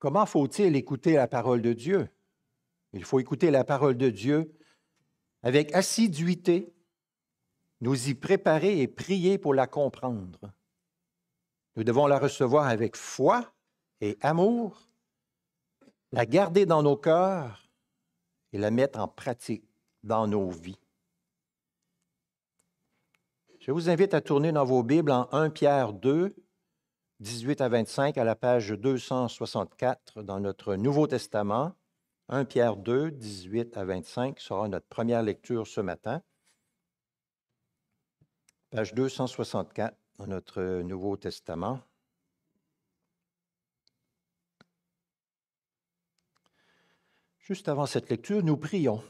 Comment faut-il écouter la parole de Dieu? Il faut écouter la parole de Dieu avec assiduité, nous y préparer et prier pour la comprendre. Nous devons la recevoir avec foi et amour, la garder dans nos cœurs et la mettre en pratique dans nos vies. Je vous invite à tourner dans vos Bibles en 1 Pierre 2, 18 à 25, à la page 264 dans notre Nouveau Testament. 1 Pierre 2, 18 à 25 sera notre première lecture ce matin. Page 264 dans notre Nouveau Testament. Juste avant cette lecture, nous prions.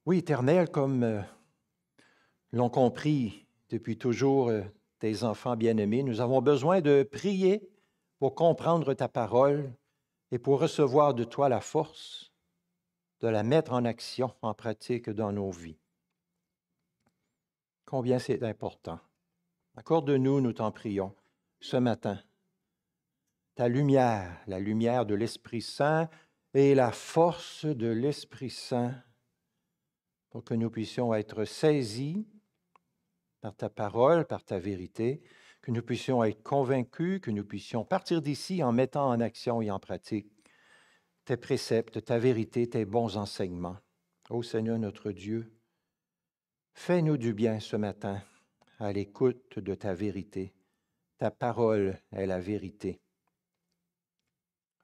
Oui, Éternel, comme l'ont compris depuis toujours tes enfants bien-aimés, nous avons besoin de prier pour comprendre ta parole et pour recevoir de toi la force de la mettre en action, en pratique dans nos vies. Combien c'est important. Accorde-nous, nous t'en prions, ce matin, ta lumière, la lumière de l'Esprit Saint et la force de l'Esprit Saint pour que nous puissions être saisis par ta parole, par ta vérité, que nous puissions être convaincus, que nous puissions partir d'ici en mettant en action et en pratique tes préceptes, ta vérité, tes bons enseignements. Ô Seigneur notre Dieu, fais-nous du bien ce matin à l'écoute de ta vérité. Ta parole est la vérité.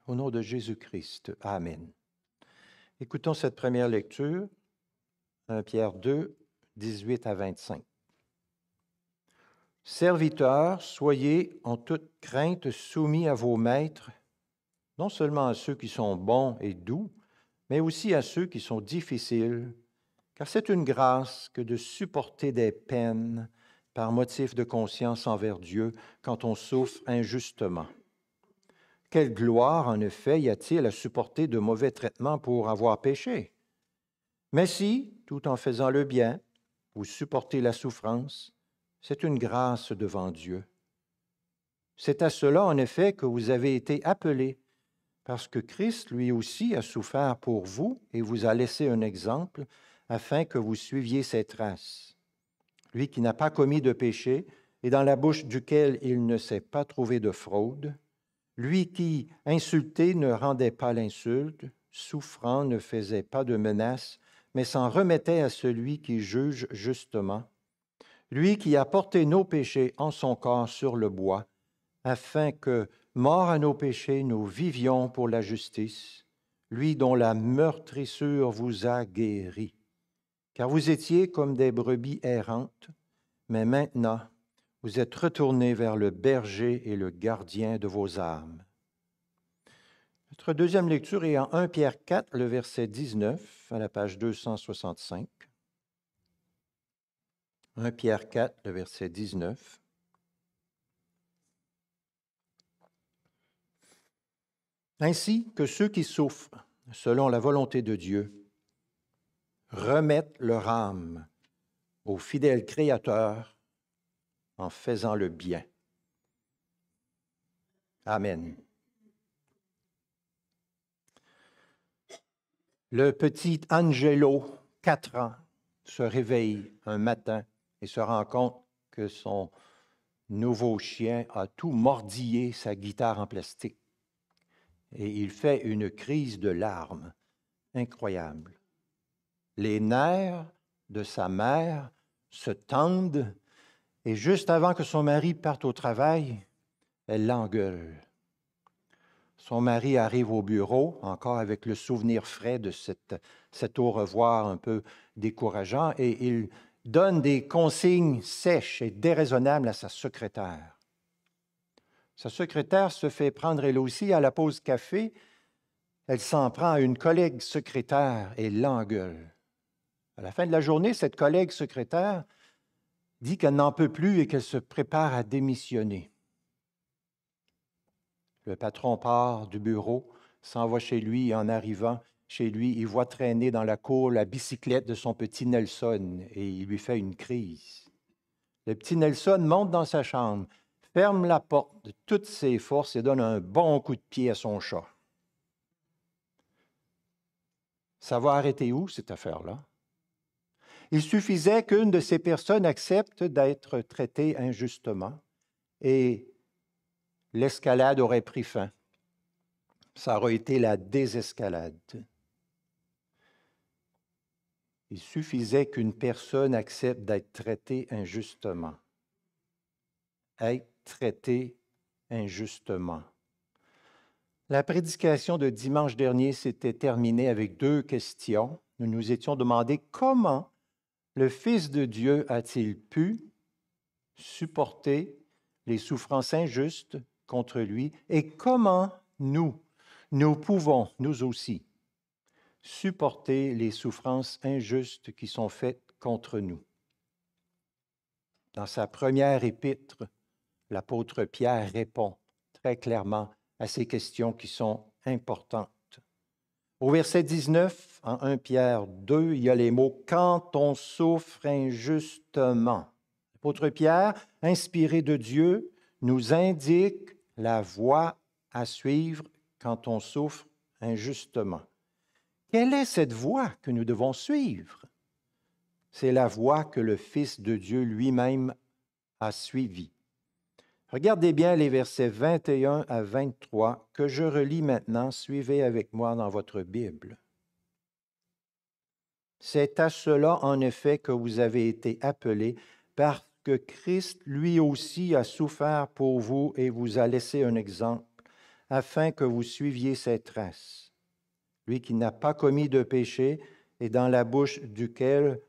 Au nom de Jésus-Christ, Amen. Écoutons cette première lecture, 1 Pierre 2, 18 à 25. Serviteurs, soyez en toute crainte soumis à vos maîtres, non seulement à ceux qui sont bons et doux, mais aussi à ceux qui sont difficiles, car c'est une grâce que de supporter des peines par motif de conscience envers Dieu quand on souffre injustement. Quelle gloire, en effet, y a-t-il à supporter de mauvais traitements pour avoir péché? Mais si, tout en faisant le bien, vous supportez la souffrance, c'est une grâce devant Dieu. C'est à cela, en effet, que vous avez été appelés, parce que Christ, lui aussi, a souffert pour vous et vous a laissé un exemple, afin que vous suiviez ses traces. Lui qui n'a pas commis de péché et dans la bouche duquel il ne s'est pas trouvé de fraude, lui qui, insulté, ne rendait pas l'insulte, souffrant, ne faisait pas de menaces, mais s'en remettait à celui qui juge justement, lui qui a porté nos péchés en son corps sur le bois, afin que, morts à nos péchés, nous vivions pour la justice, lui dont la meurtrissure vous a guéris. Car vous étiez comme des brebis errantes, mais maintenant, vous êtes retournés vers le berger et le gardien de vos âmes. Notre deuxième lecture est en 1 Pierre 4, le verset 19, à la page 265. 1 Pierre 4, le verset 19. Ainsi que ceux qui souffrent selon la volonté de Dieu remettent leur âme au fidèle Créateur en faisant le bien. Amen. Le petit Angelo, 4 ans, se réveille un matin et se rend compte que son nouveau chien a tout mordillé sa guitare en plastique. Et il fait une crise de larmes incroyable. Les nerfs de sa mère se tendent et juste avant que son mari parte au travail, elle l'engueule. Son mari arrive au bureau, encore avec le souvenir frais de cet au revoir un peu décourageant, et il donne des consignes sèches et déraisonnables à sa secrétaire. Sa secrétaire se fait prendre elle aussi à la pause café. Elle s'en prend à une collègue secrétaire et l'engueule. À la fin de la journée, cette collègue secrétaire dit qu'elle n'en peut plus et qu'elle se prépare à démissionner. Le patron part du bureau, s'en va chez lui et en arrivant chez lui, il voit traîner dans la cour la bicyclette de son petit Nelson et il lui fait une crise. Le petit Nelson monte dans sa chambre, ferme la porte de toutes ses forces et donne un bon coup de pied à son chat. Ça va arrêter où, cette affaire-là? Il suffisait qu'une de ces personnes accepte d'être traitée injustement et l'escalade aurait pris fin. Ça aurait été la désescalade. Il suffisait qu'une personne accepte d'être traitée injustement. Être traité injustement. La prédication de dimanche dernier s'était terminée avec 2 questions. Nous nous étions demandé comment le Fils de Dieu a-t-il pu supporter les souffrances injustes contre lui et comment nous pouvons, nous aussi, supporter les souffrances injustes qui sont faites contre nous. Dans sa première épître, l'apôtre Pierre répond très clairement à ces questions qui sont importantes. Au verset 19, en 1 Pierre 2, il y a les mots « quand on souffre injustement ». L'apôtre Pierre, inspiré de Dieu, nous indique la voie à suivre quand on souffre injustement. Quelle est cette voie que nous devons suivre? C'est la voie que le Fils de Dieu lui-même a suivie. Regardez bien les versets 21 à 23 que je relis maintenant. Suivez avec moi dans votre Bible. C'est à cela, en effet, que vous avez été appelés, parce que Christ, lui aussi, a souffert pour vous et vous a laissé un exemple, afin que vous suiviez ses traces. Lui qui n'a pas commis de péché et dans la bouche duquel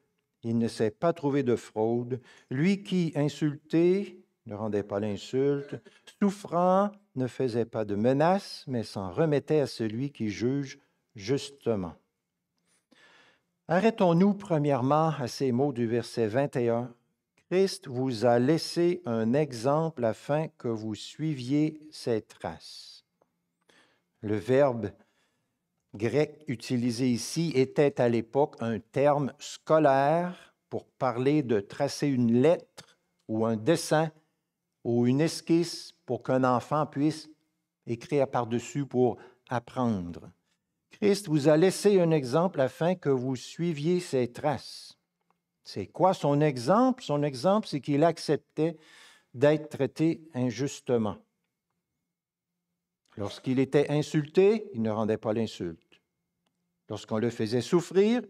il ne s'est pas trouvé de fraude, lui qui, insulté, ne rendait pas l'insulte, souffrant, ne faisait pas de menaces, mais s'en remettait à celui qui juge justement. Arrêtons-nous premièrement à ces mots du verset 21. Christ vous a laissé un exemple afin que vous suiviez ses traces. Le verbe grec utilisé ici était à l'époque un terme scolaire pour parler de tracer une lettre ou un dessin ou une esquisse pour qu'un enfant puisse écrire par-dessus pour apprendre. Christ vous a laissé un exemple afin que vous suiviez ses traces. C'est quoi son exemple? Son exemple, c'est qu'il acceptait d'être traité injustement. Lorsqu'il était insulté, il ne rendait pas l'insulte. Lorsqu'on le faisait souffrir,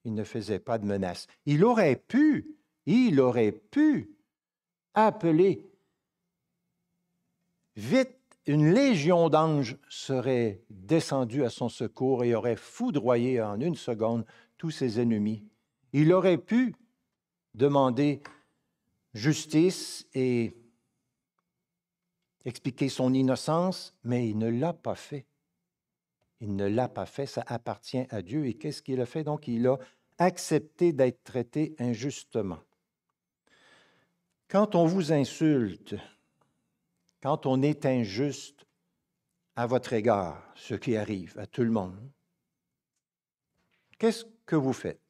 il ne faisait pas de menaces. Il aurait pu appeler vite, une légion d'anges serait descendue à son secours et aurait foudroyé en une seconde tous ses ennemis. Il aurait pu demander justice et expliquer son innocence, mais il ne l'a pas fait. Il ne l'a pas fait, ça appartient à Dieu. Et qu'est-ce qu'il a fait? Donc, il a accepté d'être traité injustement. Quand on vous insulte, quand on est injuste à votre égard, ce qui arrive à tout le monde, qu'est-ce que vous faites?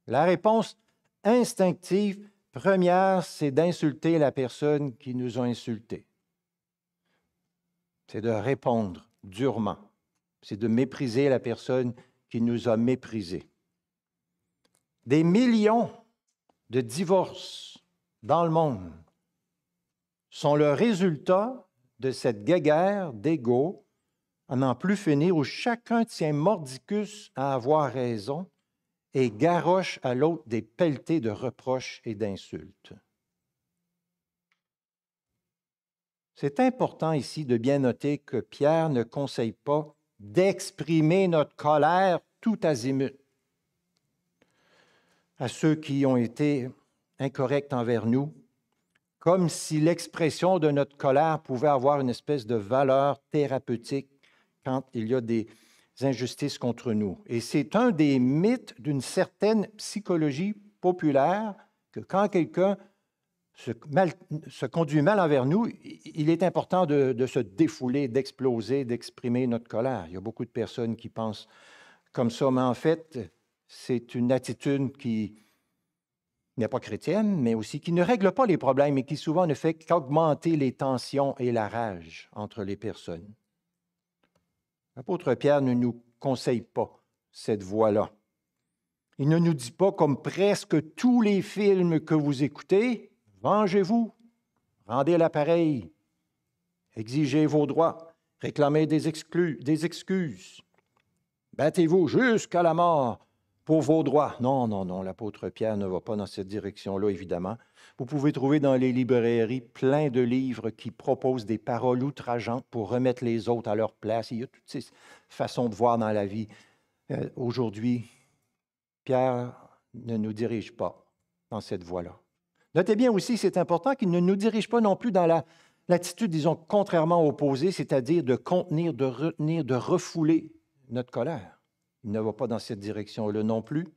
La réponse instinctive première, c'est d'insulter la personne qui nous a insultés. C'est de répondre durement. C'est de mépriser la personne qui nous a méprisés. Des millions de divorces dans le monde sont le résultat de cette guéguerre d'ego à n'en plus finir où chacun tient mordicus à avoir raison et garroche à l'autre des pelletées de reproches et d'insultes. C'est important ici de bien noter que Pierre ne conseille pas d'exprimer notre colère tout azimut à ceux qui ont été incorrects envers nous, comme si l'expression de notre colère pouvait avoir une espèce de valeur thérapeutique quand il y a des injustices contre nous. Et c'est un des mythes d'une certaine psychologie populaire que quand quelqu'un se conduit mal envers nous, il est important de se défouler, d'exploser, d'exprimer notre colère. Il y a beaucoup de personnes qui pensent comme ça, mais en fait, c'est une attitude qui n'est pas chrétienne, mais aussi qui ne règle pas les problèmes et qui souvent ne fait qu'augmenter les tensions et la rage entre les personnes. L'apôtre Pierre ne nous conseille pas cette voie-là. Il ne nous dit pas, comme presque tous les films que vous écoutez, « Vengez-vous, rendez l'appareil, exigez vos droits, réclamez des excuses, battez-vous jusqu'à la mort pour vos droits. » Non, non, non, l'apôtre Pierre ne va pas dans cette direction-là, évidemment. Vous pouvez trouver dans les librairies plein de livres qui proposent des paroles outrageantes pour remettre les autres à leur place. Il y a toutes ces façons de voir dans la vie. Aujourd'hui, Pierre ne nous dirige pas dans cette voie-là. Notez bien aussi, c'est important qu'il ne nous dirige pas non plus dans l'attitude, disons, contrairement opposée, c'est-à-dire de contenir, de retenir, de refouler notre colère. Il ne va pas dans cette direction-là non plus,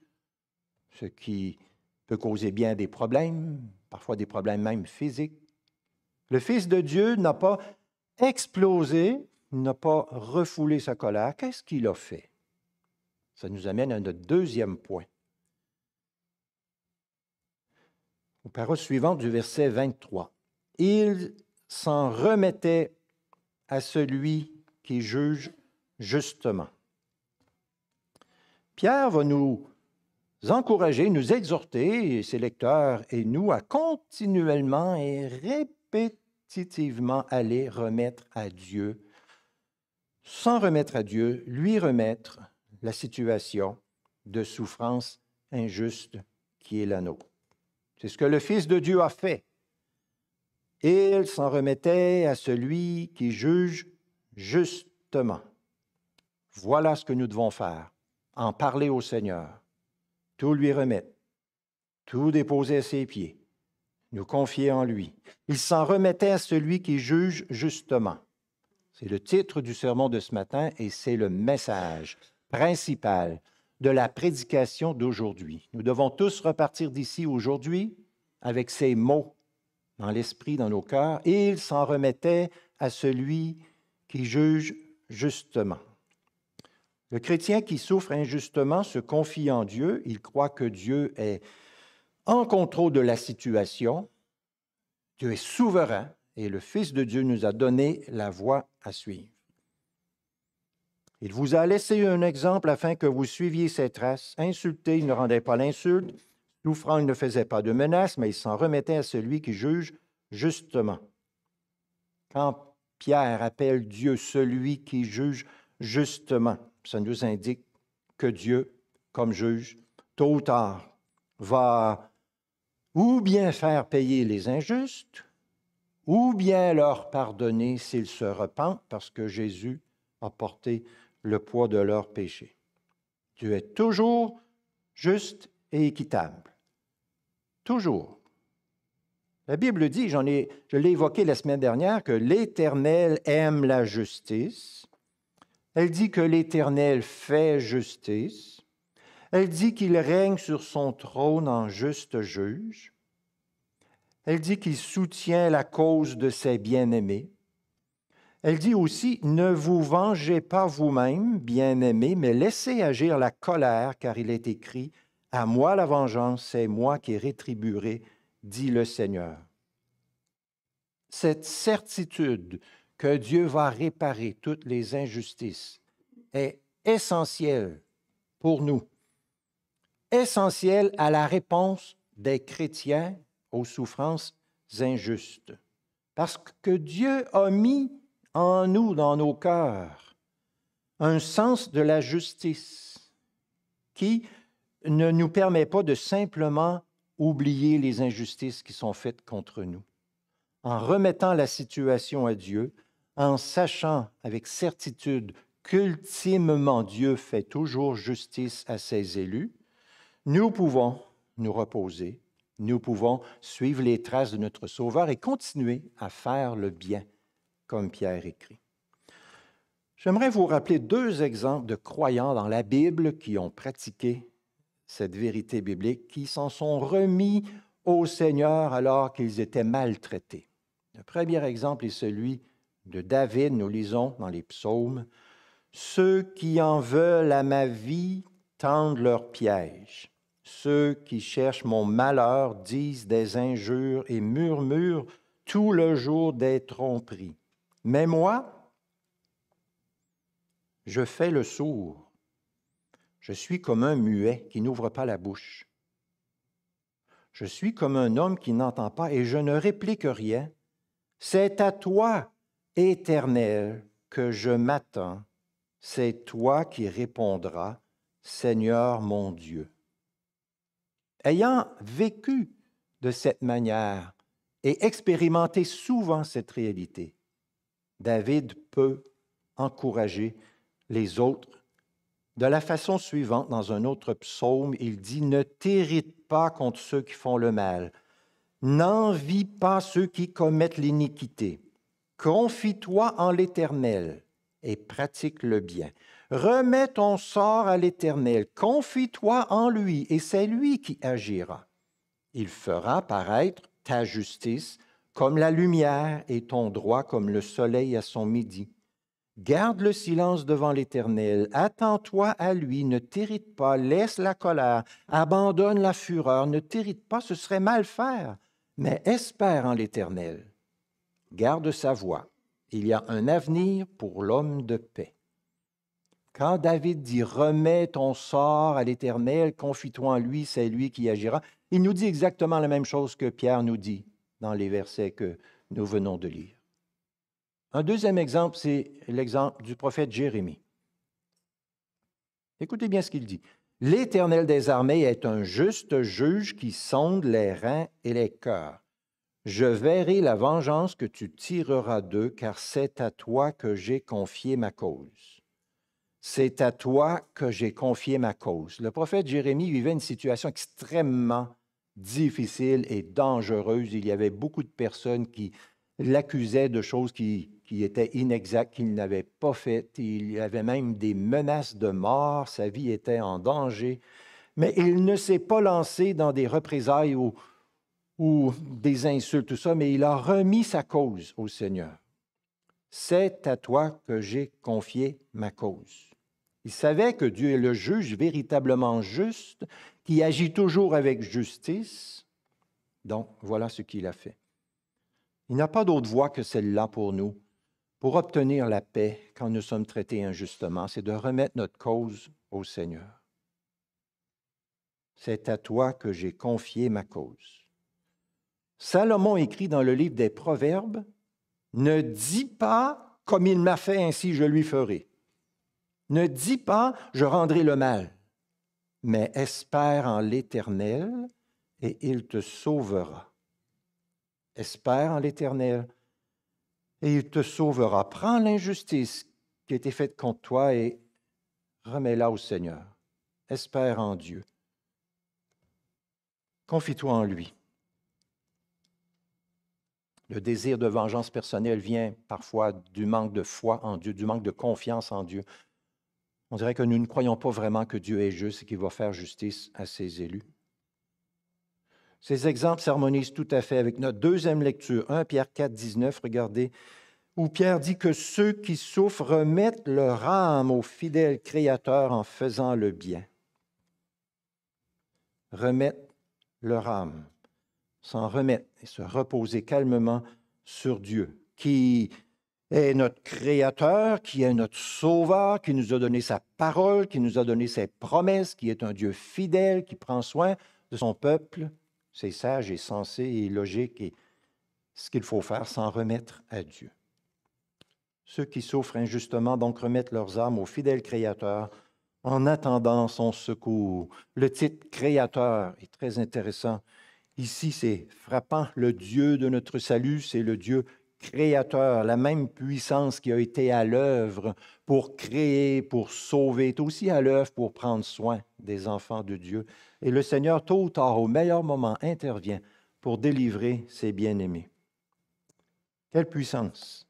ce qui peut causer bien des problèmes, parfois des problèmes même physiques. Le Fils de Dieu n'a pas explosé, n'a pas refoulé sa colère. Qu'est-ce qu'il a fait? Ça nous amène à notre deuxième point. Aux paroles suivantes du verset 23. « Il s'en remettait à celui qui juge justement. » Pierre va nous encourager, nous exhorter, ses lecteurs et nous, à continuellement et répétitivement aller remettre à Dieu, sans remettre à Dieu, lui remettre la situation de souffrance injuste qui est la nôtre. C'est ce que le Fils de Dieu a fait. Il s'en remettait à celui qui juge justement. Voilà ce que nous devons faire. En parler au Seigneur, tout lui remettre, tout déposer à ses pieds, nous confier en lui. Il s'en remettait à celui qui juge justement. C'est le titre du sermon de ce matin et c'est le message principal de la prédication d'aujourd'hui. Nous devons tous repartir d'ici aujourd'hui avec ces mots dans l'esprit, dans nos cœurs. Et il s'en remettait à celui qui juge justement. Le chrétien qui souffre injustement se confie en Dieu. Il croit que Dieu est en contrôle de la situation. Dieu est souverain et le Fils de Dieu nous a donné la voie à suivre. Il vous a laissé un exemple afin que vous suiviez ses traces. Insulté, il ne rendait pas l'insulte. Souffrant, il ne faisait pas de menaces, mais il s'en remettait à celui qui juge justement. Quand Pierre appelle Dieu celui qui juge justement, ça nous indique que Dieu, comme juge, tôt ou tard, va ou bien faire payer les injustes, ou bien leur pardonner s'ils se repentent, parce que Jésus a porté le poids de leurs péchés. Dieu est toujours juste et équitable. Toujours. La Bible dit, je l'ai évoqué la semaine dernière, que l'Éternel aime la justice. Elle dit que l'Éternel fait justice. Elle dit qu'il règne sur son trône en juste juge. Elle dit qu'il soutient la cause de ses bien-aimés. Elle dit aussi, ne vous vengez pas vous-même, bien-aimés, mais laissez agir la colère, car il est écrit, « À moi la vengeance, c'est moi qui rétribuerai, dit le Seigneur. » Cette certitude que Dieu va réparer toutes les injustices est essentielle pour nous, essentielle à la réponse des chrétiens aux souffrances injustes. Parce que Dieu a mis en nous, dans nos cœurs, un sens de la justice qui ne nous permet pas de simplement oublier les injustices qui sont faites contre nous. En remettant la situation à Dieu, en sachant avec certitude qu'ultimement Dieu fait toujours justice à ses élus, nous pouvons nous reposer, nous pouvons suivre les traces de notre Sauveur et continuer à faire le bien, comme Pierre écrit. J'aimerais vous rappeler 2 exemples de croyants dans la Bible qui ont pratiqué cette vérité biblique, qui s'en sont remis au Seigneur alors qu'ils étaient maltraités. Le premier exemple est celui de David, nous lisons dans les psaumes, « Ceux qui en veulent à ma vie tendent leurs pièges. Ceux qui cherchent mon malheur disent des injures et murmurent tout le jour des tromperies. Mais moi, je fais le sourd. Je suis comme un muet qui n'ouvre pas la bouche. Je suis comme un homme qui n'entend pas et je ne réplique rien. C'est à toi, Éternel, que je m'attends. C'est toi qui répondras, Seigneur mon Dieu. Ayant vécu de cette manière et expérimenté souvent cette réalité, David peut encourager les autres de la façon suivante. Dans un autre psaume, il dit « Ne t'irrite pas contre ceux qui font le mal, n'envie pas ceux qui commettent l'iniquité. Confie-toi en l'Éternel et pratique le bien. Remets ton sort à l'Éternel, confie-toi en lui, et c'est lui qui agira. Il fera paraître ta justice comme la lumière et ton droit comme le soleil à son midi. Garde le silence devant l'Éternel, attends-toi à lui, ne t'irrite pas, laisse la colère, abandonne la fureur, ne t'irrite pas, ce serait mal faire, mais espère en l'Éternel. Garde sa voie, il y a un avenir pour l'homme de paix. Quand David dit « Remets ton sort à l'Éternel, confie-toi en lui, c'est lui qui agira », il nous dit exactement la même chose que Pierre nous dit dans les versets que nous venons de lire. Un deuxième exemple, c'est l'exemple du prophète Jérémie. Écoutez bien ce qu'il dit. « L'Éternel des armées est un juste juge qui sonde les reins et les cœurs. Je verrai la vengeance que tu tireras d'eux, car c'est à toi que j'ai confié ma cause. » C'est à toi que j'ai confié ma cause. Le prophète Jérémie vivait une situation extrêmement difficile et dangereuse. Il y avait beaucoup de personnes qui l'accusaient de choses qui étaient inexactes, qu'il n'avait pas faites. Il y avait même des menaces de mort. Sa vie était en danger. Mais il ne s'est pas lancé dans des représailles ou des insultes, tout ça, mais il a remis sa cause au Seigneur. C'est à toi que j'ai confié ma cause. Il savait que Dieu est le juge véritablement juste, qui agit toujours avec justice. Donc, voilà ce qu'il a fait. Il n'y a pas d'autre voie que celle-là pour nous, pour obtenir la paix quand nous sommes traités injustement, c'est de remettre notre cause au Seigneur. C'est à toi que j'ai confié ma cause. Salomon écrit dans le livre des Proverbes, « Ne dis pas, comme il m'a fait, ainsi je lui ferai. Ne dis pas, je rendrai le mal, mais espère en l'Éternel et il te sauvera. » Espère en l'Éternel et il te sauvera. Prends l'injustice qui a été faite contre toi et remets-la au Seigneur. Espère en Dieu. Confie-toi en lui. Le désir de vengeance personnelle vient parfois du manque de foi en Dieu, du manque de confiance en Dieu. On dirait que nous ne croyons pas vraiment que Dieu est juste et qu'il va faire justice à ses élus. Ces exemples s'harmonisent tout à fait avec notre deuxième lecture, 1 Pierre 4, 19, regardez, où Pierre dit que ceux qui souffrent remettent leur âme au fidèle Créateur en faisant le bien. Remettre leur âme, s'en remettre et se reposer calmement sur Dieu, qui est notre Créateur, qui est notre Sauveur, qui nous a donné sa parole, qui nous a donné ses promesses, qui est un Dieu fidèle, qui prend soin de son peuple. C'est sage et sensé et logique et ce qu'il faut faire, s'en remettre à Dieu. Ceux qui souffrent injustement donc remettent leurs âmes au fidèle Créateur en attendant son secours. Le titre Créateur est très intéressant. Ici, c'est frappant. Le Dieu de notre salut, c'est le Dieu créateur, la même puissance qui a été à l'œuvre pour créer, pour sauver, est aussi à l'œuvre pour prendre soin des enfants de Dieu. Et le Seigneur, tôt ou tard, au meilleur moment, intervient pour délivrer ses bien-aimés. Quelle puissance,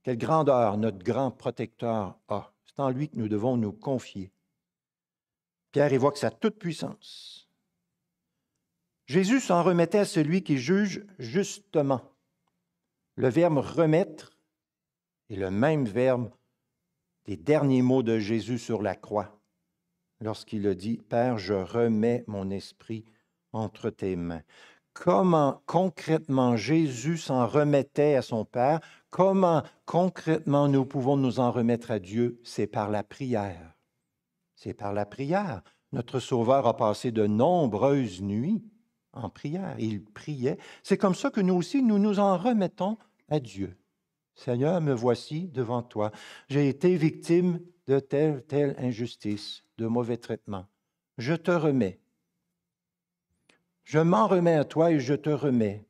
quelle grandeur notre grand protecteur a. C'est en lui que nous devons nous confier. Pierre évoque sa toute-puissance. Jésus s'en remettait à celui qui juge justement. Le verbe « remettre » est le même verbe des derniers mots de Jésus sur la croix. lorsqu'il a dit, « Père, je remets mon esprit entre tes mains. » Comment concrètement Jésus s'en remettait à son Père? Comment concrètement nous pouvons nous en remettre à Dieu? C'est par la prière. C'est par la prière. Notre Sauveur a passé de nombreuses nuits en prière. Il priait. C'est comme ça que nous aussi, nous nous en remettons à Dieu. Seigneur, me voici devant toi. J'ai été victime de telle injustice, de mauvais traitement. Je te remets. Je m'en remets à toi et je te remets.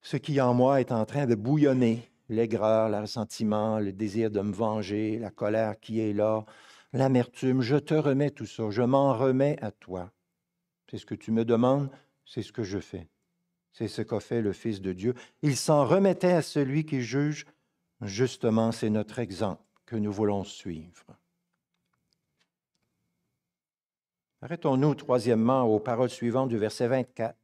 Ce qui en moi est en train de bouillonner, l'aigreur, le ressentiment, le désir de me venger, la colère qui est là, l'amertume, je te remets tout ça, je m'en remets à toi. C'est ce que tu me demandes, c'est ce que je fais. C'est ce qu'a fait le Fils de Dieu. Il s'en remettait à celui qui juge. Justement, c'est notre exemple que nous voulons suivre. Arrêtons-nous troisièmement aux paroles suivantes du verset 24.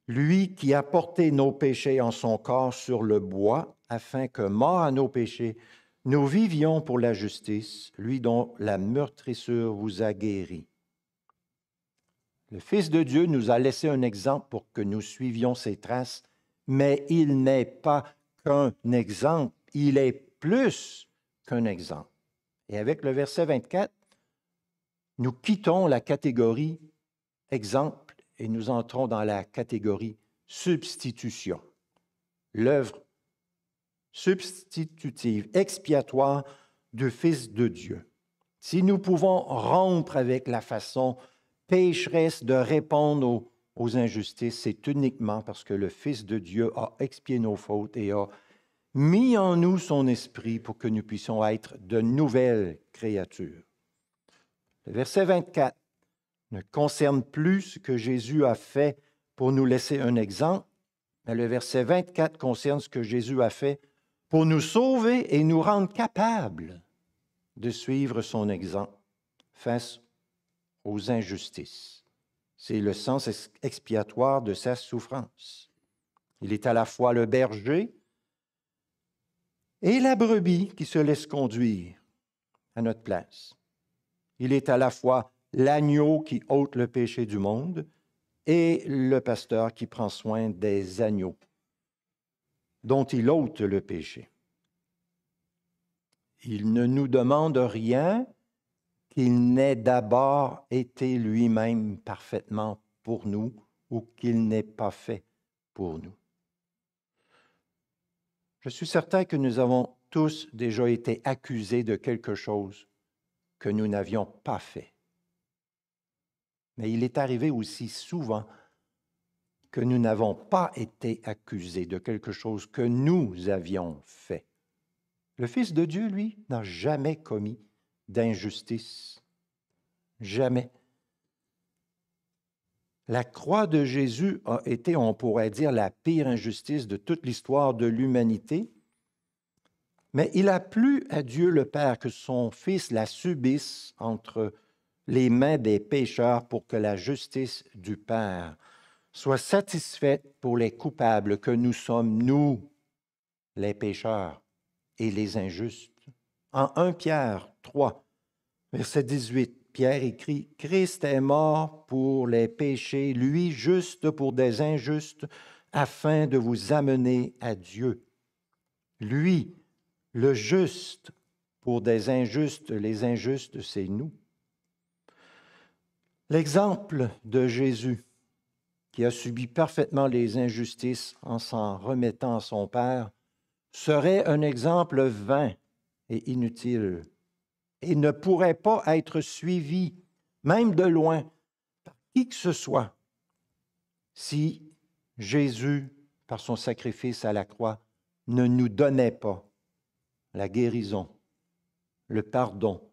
Lui qui a porté nos péchés en son corps sur le bois, afin que, mort à nos péchés, nous vivions pour la justice, lui dont la meurtrissure vous a guéris. Le Fils de Dieu nous a laissé un exemple pour que nous suivions ses traces, mais il n'est pas qu'un exemple, il est plus qu'un exemple. Et avec le verset 24, nous quittons la catégorie exemple et nous entrons dans la catégorie substitution. L'œuvre substitutive, expiatoire du Fils de Dieu. Si nous pouvons rompre avec la façon pécheresse de répondre aux injustices, c'est uniquement parce que le Fils de Dieu a expié nos fautes et a mis en nous son esprit pour que nous puissions être de nouvelles créatures. Le verset 24 ne concerne plus ce que Jésus a fait pour nous laisser un exemple, mais le verset 24 concerne ce que Jésus a fait pour nous sauver et nous rendre capables de suivre son exemple face aux injustices. C'est le sens expiatoire de sa souffrance. Il est à la fois le berger et la brebis qui se laisse conduire à notre place. Il est à la fois l'agneau qui ôte le péché du monde et le pasteur qui prend soin des agneaux dont il ôte le péché. Il ne nous demande rien qu'il n'ait d'abord été lui-même parfaitement pour nous ou qu'il n'ait pas fait pour nous. Je suis certain que nous avons tous déjà été accusés de quelque chose que nous n'avions pas fait. Mais il est arrivé aussi souvent que nous n'avons pas été accusés de quelque chose que nous avions fait. Le Fils de Dieu, lui, n'a jamais commis d'injustice. Jamais. La croix de Jésus a été, on pourrait dire, la pire injustice de toute l'histoire de l'humanité. Mais il a plu à Dieu le Père que son Fils la subisse entre les mains des pécheurs pour que la justice du Père soit satisfaite pour les coupables que nous sommes, nous, les pécheurs et les injustes. En 1 Pierre 3, verset 18, Pierre écrit, « Christ est mort pour les péchés, lui juste pour des injustes, afin de vous amener à Dieu. Lui, le juste pour des injustes, les injustes, c'est nous. » L'exemple de Jésus, qui a subi parfaitement les injustices en s'en remettant à son Père, serait un exemple vain et inutile et ne pourrait pas être suivi, même de loin, par qui que ce soit, si Jésus, par son sacrifice à la croix, ne nous donnait pas la guérison, le pardon.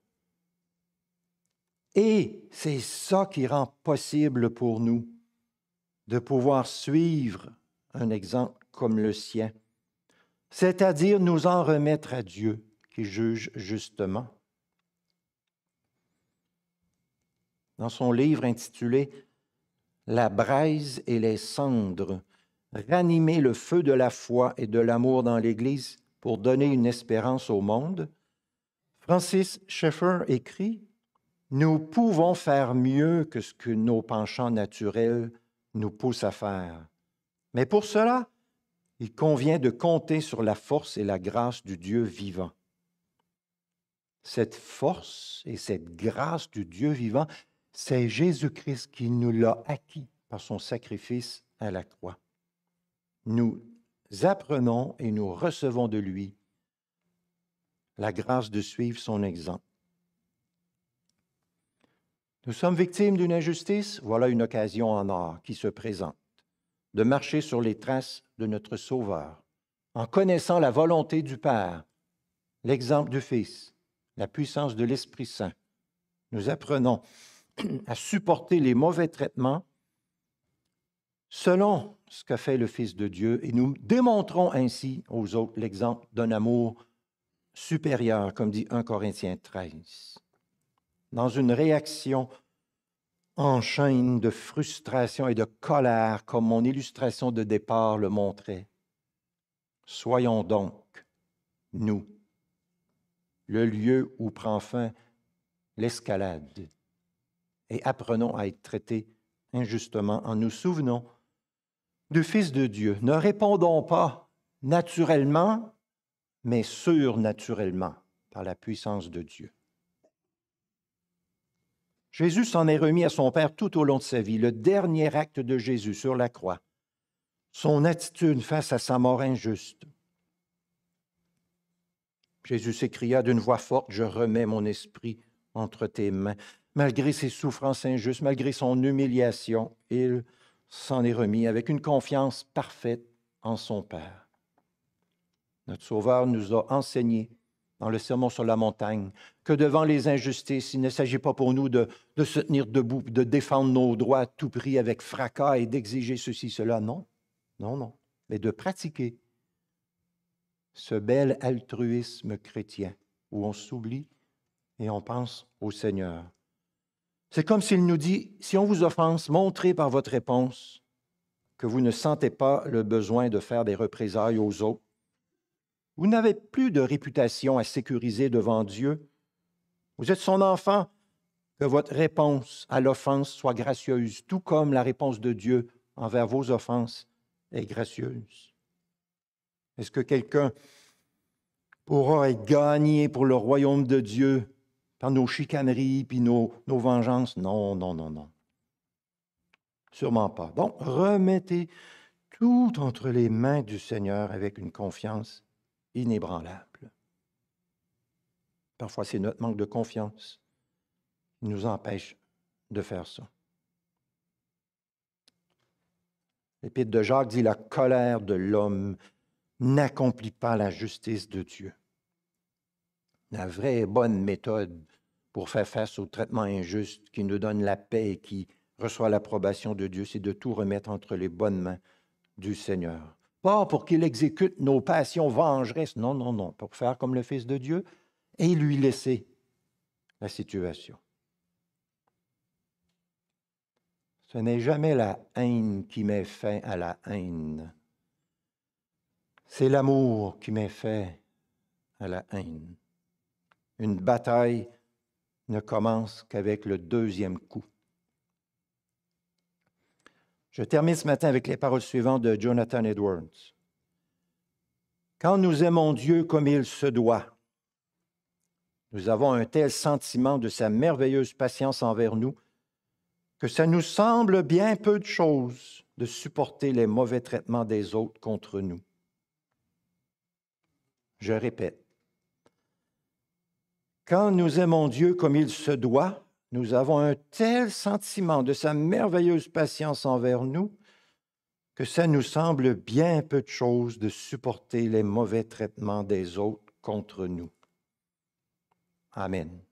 Et c'est ça qui rend possible pour nous de pouvoir suivre un exemple comme le sien, c'est-à-dire nous en remettre à Dieu qui juge justement. Dans son livre intitulé « La braise et les cendres, ranimer le feu de la foi et de l'amour dans l'Église pour donner une espérance au monde », Francis Schaeffer écrit « nous pouvons faire mieux que ce que nos penchants naturels nous poussent à faire. Mais pour cela, il convient de compter sur la force et la grâce du Dieu vivant. Cette force et cette grâce du Dieu vivant, c'est Jésus-Christ qui nous l'a acquis par son sacrifice à la croix. Nous apprenons et nous recevons de lui la grâce de suivre son exemple. Nous sommes victimes d'une injustice, voilà une occasion en or qui se présente, de marcher sur les traces de notre Sauveur, en connaissant la volonté du Père, l'exemple du Fils, la puissance de l'Esprit Saint. Nous apprenons à supporter les mauvais traitements selon ce qu'a fait le Fils de Dieu et nous démontrons ainsi aux autres l'exemple d'un amour supérieur, comme dit 1 Corinthiens 13. Dans une réaction en chaîne de frustration et de colère, comme mon illustration de départ le montrait. Soyons donc, nous, le lieu où prend fin l'escalade et apprenons à être traités injustement en nous souvenant du Fils de Dieu. Ne répondons pas naturellement, mais surnaturellement par la puissance de Dieu. Jésus s'en est remis à son Père tout au long de sa vie. Le dernier acte de Jésus sur la croix, son attitude face à sa mort injuste. Jésus s'écria d'une voix forte, « Je remets mon esprit entre tes mains. » Malgré ses souffrances injustes, malgré son humiliation, il s'en est remis avec une confiance parfaite en son Père. Notre Sauveur nous a enseigné dans le Sermon sur la montagne que devant les injustices, il ne s'agit pas pour nous de se tenir debout, de défendre nos droits à tout prix avec fracas et d'exiger ceci, cela. Non, non, non, mais de pratiquer ce bel altruisme chrétien où on s'oublie et on pense au Seigneur. C'est comme s'il nous dit, si on vous offense, montrez par votre réponse que vous ne sentez pas le besoin de faire des représailles aux autres. Vous n'avez plus de réputation à sécuriser devant Dieu. Vous êtes son enfant, que votre réponse à l'offense soit gracieuse, tout comme la réponse de Dieu envers vos offenses est gracieuse. Est-ce que quelqu'un pourra être gagné pour le royaume de Dieu par nos chicaneries puis nos vengeances? Non, non, non, non. Sûrement pas. Donc, remettez tout entre les mains du Seigneur avec une confiance inébranlable. Parfois, c'est notre manque de confiance qui nous empêche de faire ça. L'Épître de Jacques dit « La colère de l'homme n'accomplit pas la justice de Dieu. » La vraie et bonne méthode pour faire face au traitement injuste qui nous donne la paix et qui reçoit l'approbation de Dieu, c'est de tout remettre entre les bonnes mains du Seigneur. Pas pour qu'il exécute nos passions vengeresses, non, non, non, pour faire comme le Fils de Dieu et lui laisser la situation. Ce n'est jamais la haine qui met fin à la haine. C'est l'amour qui met fin à la haine. Une bataille ne commence qu'avec le deuxième coup. Je termine ce matin avec les paroles suivantes de Jonathan Edwards. Quand nous aimons Dieu comme il se doit, nous avons un tel sentiment de sa merveilleuse patience envers nous que ça nous semble bien peu de choses de supporter les mauvais traitements des autres contre nous. Je répète, quand nous aimons Dieu comme il se doit, nous avons un tel sentiment de sa merveilleuse patience envers nous que ça nous semble bien peu de choses de supporter les mauvais traitements des autres contre nous. Amen.